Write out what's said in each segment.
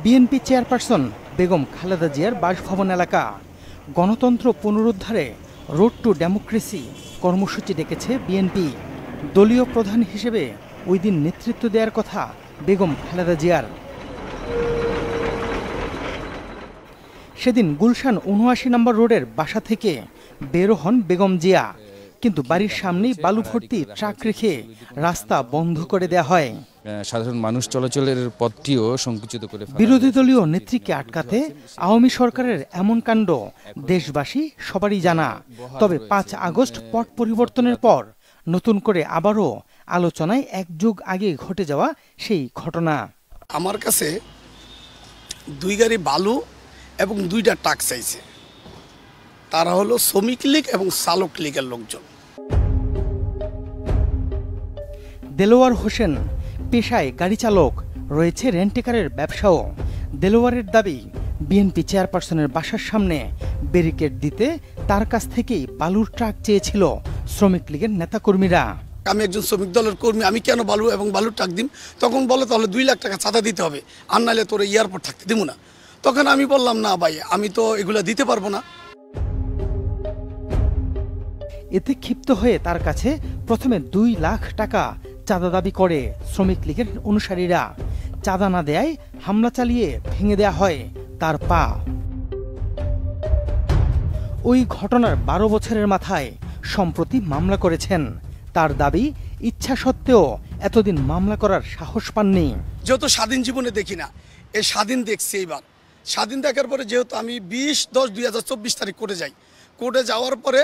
BNP chairperson Begum Khaleda জিয়ার বাসভবন এলাকা। গণতন্ত্র পুনরুদ্ধারে রোড টু ডেমোক্রেসি কর্মসূচি ডেকেছে বিএনপি। দলীয় প্রধান হিসেবে ওই দিন নেতৃত্ব দেওয়ার কথা বেগম খালেদা জিয়ার। সেদিন গুলশান ৭৯ নম্বর রোডের বাসা থেকে বের হন বেগম জিয়া, কিন্তু বাড়ির সামনেই বালু ভর্তি ট্রাক রেখে রাস্তা বন্ধ করে দেয়া হয়। সাধারণ মানুষ চলাচলের পথটিও সংকুচিত করে বিরোধী দলীয় নেত্রীকে আটকাতে আওয়ামী সরকারের এমন কাণ্ড দেশবাসী সবারই জানা। তবে ৫ আগস্ট পট পরিবর্তনের পর নতুন করে আবারও আলোচনায় এক যুগ আগে ঘটে যাওয়া সেই ঘটনা। আমার কাছে 2 গাড়ি বালু এবং 2টা ট্রাক চাইছে। তারা হলো শ্রমিক লীগ এবং চালক লীগের লোকজন। দেলোয়ার হোসেন পেশায় গাড়ি চালক, রয়েছে রেন্টেকারের ব্যবসাও। দেলোয়ারের দাবি, বিএনপি চেয়ারপারসনের বাসার সামনে ব্যারিকেড দিতে তার কাছ থেকেই বালুর ট্রাক চেয়েছিল শ্রমিক লীগের নেতাকর্মীরা। আমি একজন শ্রমিক দলের কর্মী, আমি কেন বালু এবং বালুর ট্রাক দিম? তখন বলে তাহলে 2 লাখ টাকা চাঁদা দিতে হবে, আর নাহলে তোর এয়ারপোর্ট থাকতে দিব না। তখন আমি বললাম না ভাই, আমি তো এগুলো দিতে পারবো না। এতে ক্ষিপ্ত হয়ে তার কাছে প্রথমে 2 লাখ টাকা চাঁদা দাবি করে শ্রমিক লীগের অনুসারীরা। চাঁদা না দেয়ায় হামলা চালিয়ে ভেঙে দেয়া হয় তার পা। ওই ঘটনার 12 বছরের মাথায় সম্প্রতি মামলা করেছেন। তার দাবি, ইচ্ছা সত্ত্বেও এতদিন মামলা করার সাহস পাননি। যেহেতু স্বাধীন জীবনে দেখি না, এই স্বাধীন দেখছি এইবার। স্বাধীন দেখার পরে যেহেতু আমি 20/10/2024 তারিখ কোর্টে যাই, কোর্টে যাওয়ার পরে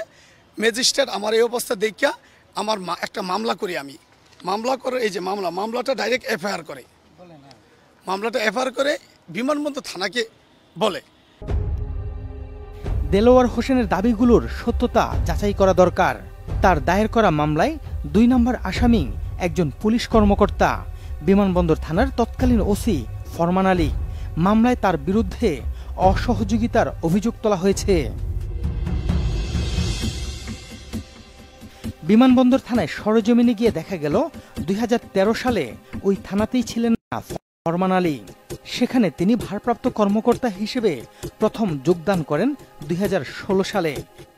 ম্যাজিস্ট্রেট আমার এই অবস্থা দেখিয়া আমার একটা মামলা করি। আমি মামলা করে, এই যে মামলাটা ডাইরেক্ট এফআইআর করে, মামলাটা এফআইআর করে বিমানবন্দর থানাকে বলে। দেলোয়ার হোসেনের দাবিগুলোর সত্যতা যাচাই করা দরকার। তার দায়ের করা মামলায় 2 নম্বর আসামি একজন পুলিশ কর্মকর্তা, বিমানবন্দর থানার তৎকালীন ওসি ফরমান আলী। মামলায় তার বিরুদ্ধে অসহযোগিতার অভিযোগ তোলা হয়েছে। বিমানবন্দর থানায় সরেজমিনে গিয়ে দেখা গেল 2013 সালে ওই থানাতেই ছিলেন না ফরমান আলী। সেখানে তিনি ভারপ্রাপ্ত কর্মকর্তা হিসেবে প্রথম যোগদান করেন 2016 সালে,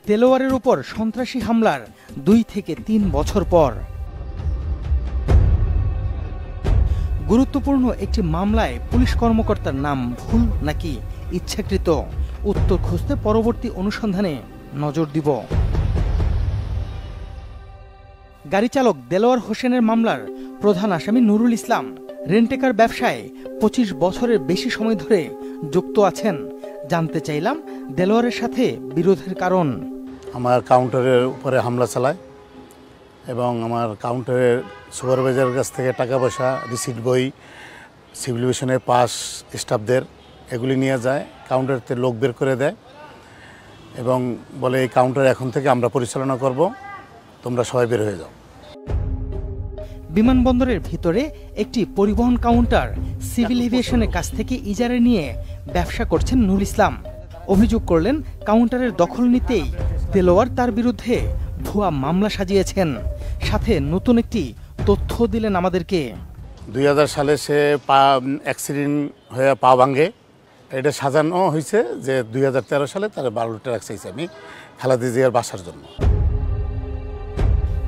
দেলোয়ারের উপর সন্ত্রাসী হামলার 2 থেকে 3 বছর পর। গুরুত্বপূর্ণ একটি মামলায় পুলিশ কর্মকর্তার নাম ভুল নাকি ইচ্ছাকৃত, উত্তর খুঁজতে পরবর্তী অনুসন্ধানে নজর দিব। গাড়ি চালক দেলোয়ার হোসেনের মামলার প্রধান আসামি নুরুল ইসলাম রেন্টেকার ব্যবসায় 25 বছরের বেশি সময় ধরে যুক্ত আছেন। জানতে চাইলাম দেলোয়ারের সাথে বিরোধের কারণ। আমার কাউন্টারের উপরে হামলা চালায় এবং আমার কাউন্টারের সুপারভাইজারের কাছ থেকে টাকা পয়সা, রিসিট, বই, সিভিল এভিয়েশনের পাস, স্টাফদের এগুলি নিয়ে যায়, কাউন্টারতে লোক বের করে দেয় এবং বলে এই কাউন্টার এখন থেকে আমরা পরিচালনা করব, তোমরা সবাই বের হয়ে যাও। বিমানবন্দরের ভিতরে একটি পরিবহন কাউন্টার সিভিল এভিয়েশনের কাছ থেকে ইজারা নিয়ে ব্যবসা করছেন নুরুল ইসলাম। অভিযোগ করলেন, কাউন্টারের দখল নিতেই দেলোয়ার তার বিরুদ্ধে ভুয়া মামলা সাজিয়েছেন। সাথে নতুন একটি তথ্য দিলেন আমাদেরকে। 2000 সালে সে অ্যাক্সিডেন্ট হয়ে পা ভাঙে, এটা সাজানো হয়েছে যে 2013 সালে তার বালু ট্রাক চাইছে আমি খালেদা জিয়ার বাসার জন্য।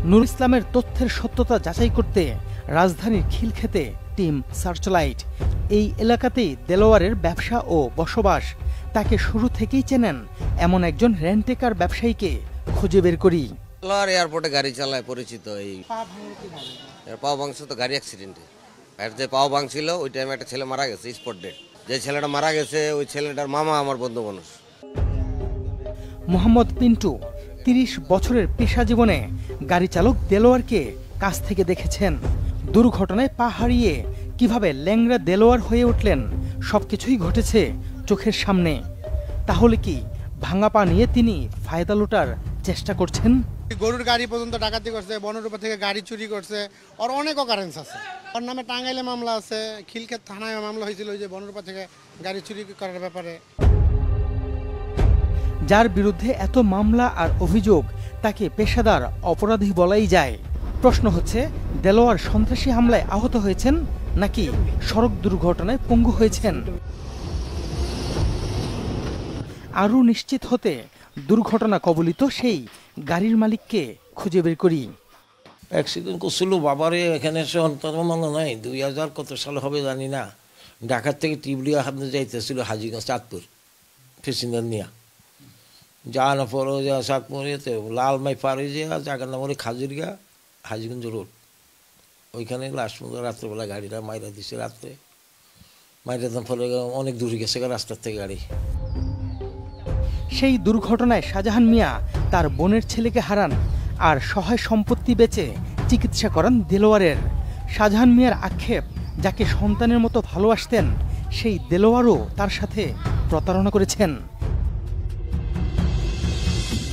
নুরুল ইসলামের তথ্যের সত্যতা যাচাই করতে রাজধানীর খিলক্ষেতে টিম সার্চলাইট। এই এলাকাতেই দেলোয়ারের ব্যবসা ও বসবাস। তাকে শুরু থেকেই চেনেন এমন একজন রেন্টেকার ব্যবসায়ীকে খুঁজে বের করি। এয়ারপোর্টে গাড়ি চালায় পরিচিত। এই পা ভাঙছে তো গাড়ি অ্যাক্সিডেন্টে। আর যে পা ভাঙছিল ওই টাইমে একটা ছেলে মারা গেছে, স্পট ডেড। যে ছেলেটা মারা গেছে ওই ছেলেটার মামা আমার বন্ধু মানুষ। মোহাম্মদ পিন্টু 30 বছরের পেশা জীবনে গাড়ি চালক দেলোয়ারকে কাছ থেকে দেখেছেন। দুর্ঘটনায় পা হারিয়ে কিভাবে ল্যাংড়া দেলোয়ার হয়ে উঠলেন সবকিছুই ঘটেছে চোখের সামনে। তাহলে কি ভাঙা পা নিয়ে তিনি ফায়দা লুটার চেষ্টা করছেন? গরুর গাড়ি পর্যন্ত ডাকাতি করছে, বনরূপা থেকে গাড়ি চুরি করছে, ওর অনেক অকারেন্স আছে। ওর নামে টাঙ্গাইলে মামলা আছে, খিলক্ষেত থানায় মামলা হয়েছিল ওই যে বনরূপা থেকে গাড়ি চুরি করার ব্যাপারে। যার বিরুদ্ধে এত মামলা আর অভিযোগ, তাকে পেশাদার অপরাধী বলাই যায়। প্রশ্ন হচ্ছে, দেলোয়ার সন্ত্রাসী হামলায় আহত হয়েছেন নাকি সড়ক দুর্ঘটনায় পঙ্গু হয়েছেন। আরও নিশ্চিত হতে দুর্ঘটনা কবলিত সেই গাড়ির মালিককে খুঁজে বের করি। অ্যাক্সিডেন্ট করছিল বাবারে, এখানে সে অন্তর মনে নাই 2000 কত সাল হবে জানি না, ঢাকার থেকে টিবলিয়া হাতে যাইতেছিল হাজিগঞ্জ চাঁদপুর প্যাসেঞ্জার নিয়ে, যাওয়ার পরে যা চাঁদপুরেতে লালমাই পার হয়ে যায় জায়গার নাম হলে খাজুরিয়া হাজিগঞ্জ রোড, ওইখানে লাস্ট পর্যন্ত রাত্রেবেলা গাড়িটা মাইরা দিছে। রাত্রে মাইরা দেওয়ার ফলে অনেক দূরে গেছে রাস্তার থেকে গাড়ি। সেই দুর্ঘটনায় শাহজাহান মিয়া তার বোনের ছেলেকে হারান আর সহায় সম্পত্তি বেচে চিকিৎসা করান দেলোয়ারের। শাহজাহান মিয়ার আক্ষেপ, যাকে সন্তানের মতো ভালোবাসতেন সেই দেলোয়ারও তার সাথে প্রতারণা করেছেন।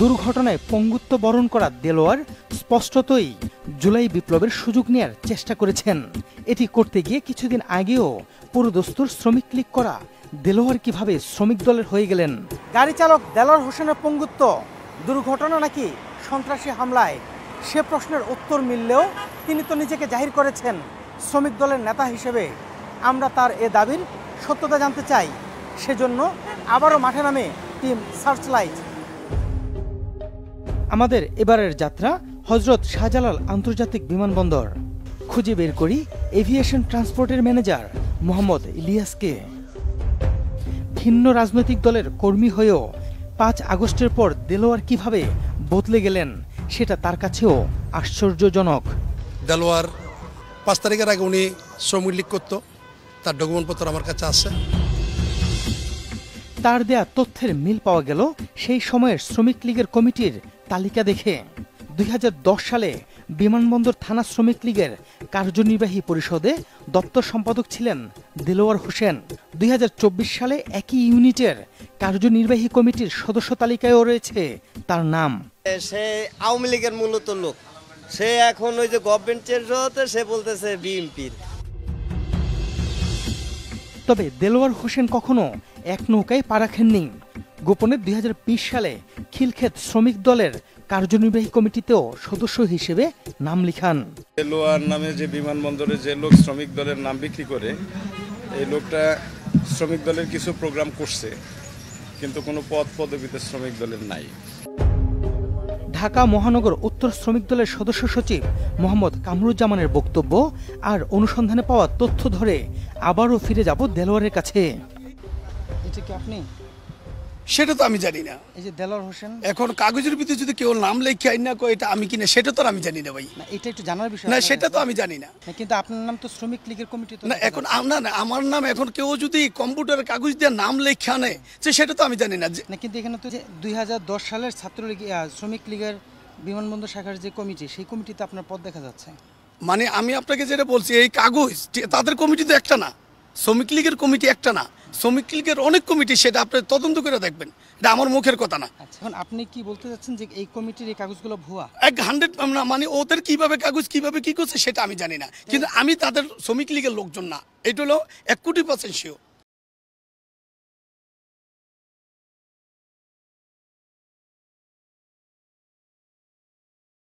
দুর্ঘটনায় পঙ্গুত্ব বরণ করা দেলোয়ার স্পষ্টতই জুলাই বিপ্লবের সুযোগ নেয়ার চেষ্টা করেছেন। এটি করতে গিয়ে কিছুদিন আগেও পুরোদস্তুর শ্রমিক লীগ করা দেলোয়ার কিভাবে শ্রমিক দলের হয়ে গেলেন। গাড়ি চালক দেলোয়ার হোসেনের পঙ্গুত্ব দুর্ঘটনা নাকি সন্ত্রাসী হামলায়, সে প্রশ্নের উত্তর মিললেও তিনি তো নিজেকে জাহির করেছেন শ্রমিক দলের নেতা হিসেবে। আমরা তার এ দাবির সত্যতা জানতে চাই, সেজন্য আবারও মাঠে নামে টিম সার্চলাইট। আমাদের এবারের যাত্রা হজরত শাহজালাল আন্তর্জাতিক বিমানবন্দর। খুঁজে বের করি এভিয়েশন ট্রান্সপোর্টের ম্যানেজার মোহাম্মদ ইলিয়াসকে। ভিন্ন রাজনৈতিক দলের কর্মী হয়েও 5 আগস্টের পর দেলোয়ার কিভাবে বদলে গেলেন সেটা তার কাছেও আশ্চর্যজনক। দেলোয়ার 5 তারিখের আগে উনি শ্রমিক লীগ করতো, তার ডকুমেন্টপত্র আমার কাছে আছে। তার দেয়া তথ্যের মিল পাওয়া গেল সেই সময়ের শ্রমিক লীগের কমিটির তালিকা দেখে। 2010 সালে বিমানবন্দর থানা শ্রমিক লীগের কার্যনির্বাহী পরিষদে দপ্তর সম্পাদক ছিলেন দেলোয়ার হোসেন। 2024 সালে একই ইউনিটের কার্যনির্বাহী কমিটির সদস্য তালিকায়ও রয়েছে তার নাম। সে আওয়ামী লীগের মূলত লোক, সে এখন ওই যে গভর্নমেন্ট চেঞ্জ হতে সে বলতেছে বিএনপির। তবে দেলোয়ার হোসেন কখনো এক নৌকায় পা রাখেননি। গোপনে 2020 সালে খিলক্ষেত শ্রমিক দলের কার্যনির্বাহী কমিটিতেও সদস্য হিসেবে নাম লিখান। দেলোয়ার নামে যে বিমানবন্দরে যে লোক শ্রমিক দলের নাম বিক্রি করে, এই লোকটা শ্রমিক দলের কিছু প্রোগ্রাম করছে, কিন্তু কোনো পদবিতে শ্রমিক দলের নাই। ঢাকা মহানগর উত্তর শ্রমিক দলের সদস্য সচিব মোহাম্মদ কামরুজ্জামানের বক্তব্য আর অনুসন্ধানে পাওয়া তথ্য ধরে আবারও ফিরে যাব দেলোয়ারের কাছে। এটা কি আপনি? সেটা তো আমি জানি না। এই যে দেলোয়ার হোসেন, এখন কাগজের ভিতরে যদি কেউ নাম লেখে আইনা কয় এটা আমি কিনা, সেটা তো আমি জানি না ভাই। না, এটা একটু জানার বিষয়। না, সেটা তো আমি জানি না। কিন্তু আপনার নাম তো শ্রমিক লীগের কমিটি তো না, এখন না, আমার নাম এখন কেউ যদি কম্পিউটারে কাগজ দিয়ে নাম লেখে আনে, সেটা তো আমি জানি না। না, কিন্তু এখানে তো 2010 সালের ছাত্রলীগ শ্রমিক লীগের বিমানবন্দর শাখার যে কমিটি, সেই কমিটিতে আপনার পদ দেখা যাচ্ছে। মানে আমি আপনাকে যেটা বলছি, এই কাগজ তাদের কমিটি তো একটা না, শ্রমিক লীগের কমিটি একটা না, শ্রমিক লীগের অনেক কমিটি, সেটা আপনি তদন্ত করে দেখবেন, এটা আমার মুখের কথা না। আচ্ছা, এখন আপনি কি বলতে চাচ্ছেন যে এই কমিটির এই কাগজগুলো ভুয়া? 100 না, মানে ওদের কিভাবে কাগজ কিভাবে কি করছে সেটা আমি জানি না, কিন্তু আমি তাদের শ্রমিক লীগের লোকজন না, এটা হলো 1 কোটি % শিওর।